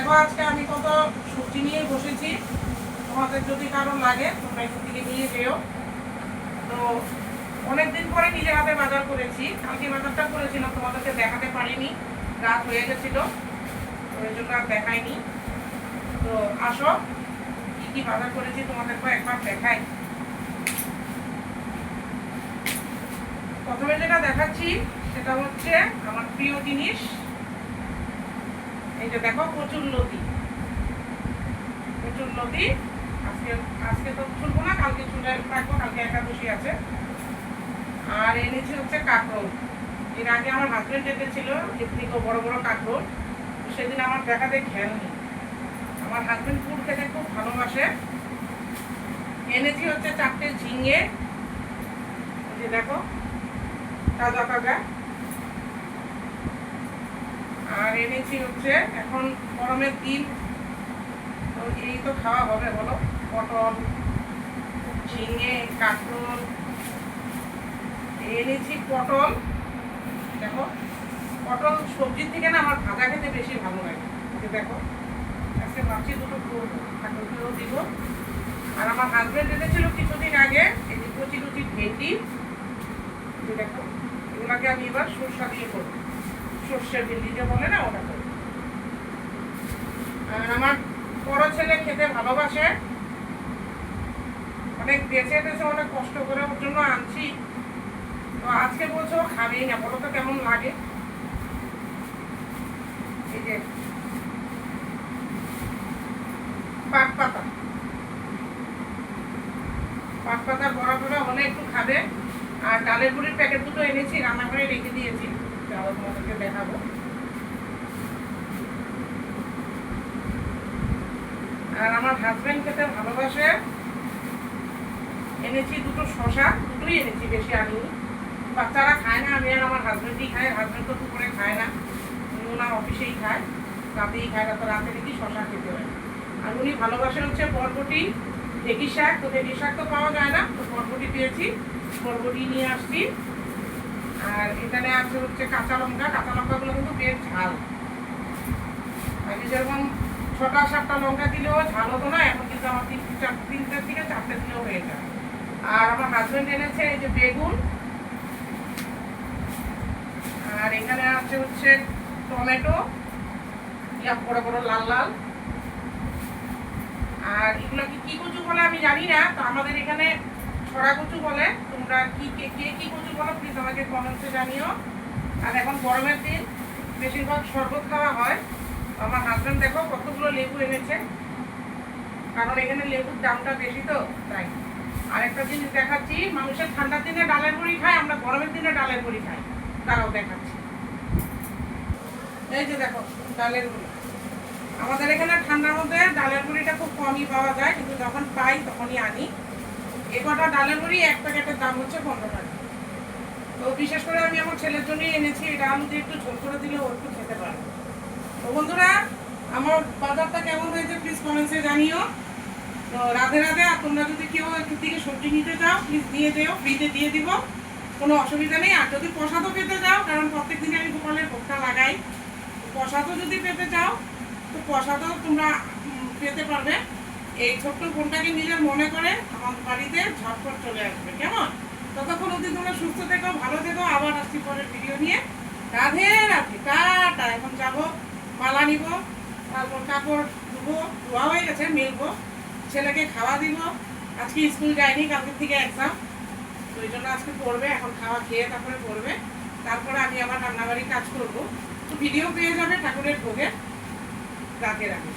দেখো আজকে আমি কত সবজি নিয়ে বসেছি, তোমাদের যদি কারো লাগে তোমরা এখান থেকে নিয়ে যেও। তো অনেকদিন পরে নিজের হাতে বাজার করেছি। কালকে বাজারটা করেছিলাম, তোমাদেরকে দেখাতে পারিনি, রাত হয়ে গেছিল, ওই জন্য আর দেখাইনি। তো আসো কি কি বাজার করেছি তোমাদেরকে একবার দেখাই। প্রথমে যেটা দেখাচ্ছি সেটা হচ্ছে আমার প্রিয় জিনিস, এই যে দেখো কচুরলতি। কচুরলতি আজকে আজকে তো ছুলবো না, কালকে ছুলে রাখবো, কালকে একাদশী আছে। আর এনেছি হচ্ছে কাঁকরোল। এর আগে আমার হাজবেন্ড এনেছিল এর থেকে বড় বড় কাঁকরোল, সেদিন আমার দেখাতে খেয়াল নেই। আমার হাজবেন্ড ফুড খেতে খুব ভালোবাসে। এনেছি হচ্ছে 4টে ঝিঙে, যে দেখো তাজা তাজা। আর এনেছি হচ্ছে এখন গরমের দিন, তো এই তো খাওয়া হবে বলো, পটল, ঝিঙে, কাঁকরোল। এনেছি পটল, দেখো পটল সবজির থেকে না আমার ভাজা খেতে বেশি ভালো লাগে। দেখো আজকে ভাবছি দুটো কাঁকরোলও দিব। আর আমার হাজবেন্ড এনেছিল কিছুদিন আগে এই যে কচি কচি ভেন্ডি, দেখো এগুলাকে আমি এবার সরষা দিয়ে করবো, সর্ষে ভেন্ডি যে বলে না ওটা করবো। আর আমার বড় ছেলে খেতে ভালোবাসে, অনেক বেঁচে টেছে অনেক কষ্ট করে ওর জন্য আনছি। তো আজকে বলছো খাবেই না, বলো তো কেমন লাগে। এই যে পাট পাতা, পাট পাতা বড়া বড়া হলে একটু খাবে। আর ডালের গুঁড়ির প্যাকেট দুটো এনেছি, রান্না করে রেখে দিয়েছি, তাও তোমাদেরকে দেখাবো। আর আমার হাজবেন্ড খেতে ভালোবাসে, এনেছি দুটো শশা, দুটোই এনেছি, বেশি আনিনি। বাচ্চারা খায় না, আমি আর আমার হাজবেন্ডই খাই। হাজবেন্ড তো দুপুরে খায় না, উনি ওনার অফিসেই খায়, রাতেই খায়, তো রাতে দেখি শশা খেতে হয়। আর উনি ভালোবাসে হচ্ছে বরবটি, ঢেঁকি শাক। তো ঢেঁকি শাক তো পাওয়া যায় না, তো বরবটি পেয়েছি, বরবটি নিয়ে আসছি। আর এখানে আছে হচ্ছে কাঁচা লঙ্কা, কাঁচা লঙ্কাগুলো কিন্তু বেশ ঝাল। আগে যেরকম 6টা-7টা লঙ্কা দিলেও ঝাল হতো না, এখন কিন্তু আমার 3টে থেকে 4টে দিলেও হয়ে যায়। আর আমার হাজবেন্ড এনেছে এই যে বেগুন, আর এখানে আছে হচ্ছে টমেটো, বড় বড় লাল লাল। আর এগুলো কি কচু বলে আমি জানি না, তো আমাদের এখানে ছড়া কচু বলে। তোমরা কি কচু বলো প্লিজ আমাকে কমেন্টসে জানিও। আর এখন গরমের দিন বেশিরভাগ শরবত খাওয়া হয়। আমার হাজবেন্ড দেখো কতগুলো লেবু এনেছে, কারণ এখানে লেবুর দামটা বেশি, তো তাই। আর একটা জিনিস দেখাচ্ছি, মানুষের ঠান্ডার দিনে ডালের বড়ি খায়, আমরা গরমের দিনে ডালের বড়ি খাই, তারাও দেখাচ্ছি। এই যে দেখো ডালের বড়ি, আমাদের এখানে ঠান্ডার মধ্যে ডালের বড়িটা খুব কমই পাওয়া যায়, কিন্তু যখন পাই তখনই আনি। এ কটা ডালের বড়ি এক প্যাকেটের দাম হচ্ছে 15 টাকা। তো বিশেষ করে আমি আমার ছেলের জন্যই এনেছি, এটা আলু দিয়ে একটু ঝোল করে দিলে ও একটু খেতে পারে। তো বন্ধুরা, আমার বাজারটা কেমন হয়েছে প্লিজ কমেন্টসে জানিও। তো রাধে রাধে। আর তোমরা যদি কেউ একটু থেকে সবজি নিতে চাও প্লিজ দিয়ে যেও, ফ্রিতে দিয়ে দিব, কোনো অসুবিধা নেই। আর যদি প্রসাদও পেতে চাও, কারণ প্রত্যেক দিনে আমি গোপালের ভোগটা লাগাই, প্রসাদও যদি পেতে চাও তো প্রসাদও তোমরা পেতে পারবে। এই ছোট্ট ফোনটাকে নিজের মনে করে আমার বাড়িতে ঝটপট চলে আসবে, কেমন? ততক্ষণ অবধি তোমরা সুস্থ থেকো, ভালো থেকো। আবার আসছি পরের ভিডিও নিয়ে। রাধে রাধে, টাটা। এখন যাবো মালা নিব, তারপর কাপড় ধুবো, ধোয়া হয়ে গেছে, মেলবো, ছেলেকে খাওয়া দিব। আজকে স্কুল যায়নি, কালকের থেকে এক্সাম, তো ওই জন্য আজকে পড়বে। এখন খাওয়া খেয়ে তারপরে পড়বে, তারপরে আমি আবার রান্নাবাড়ি কাজ করবো। তো ভিডিও পেয়ে যাবে ঠাকুরের ভোগে। রাধে রাধে।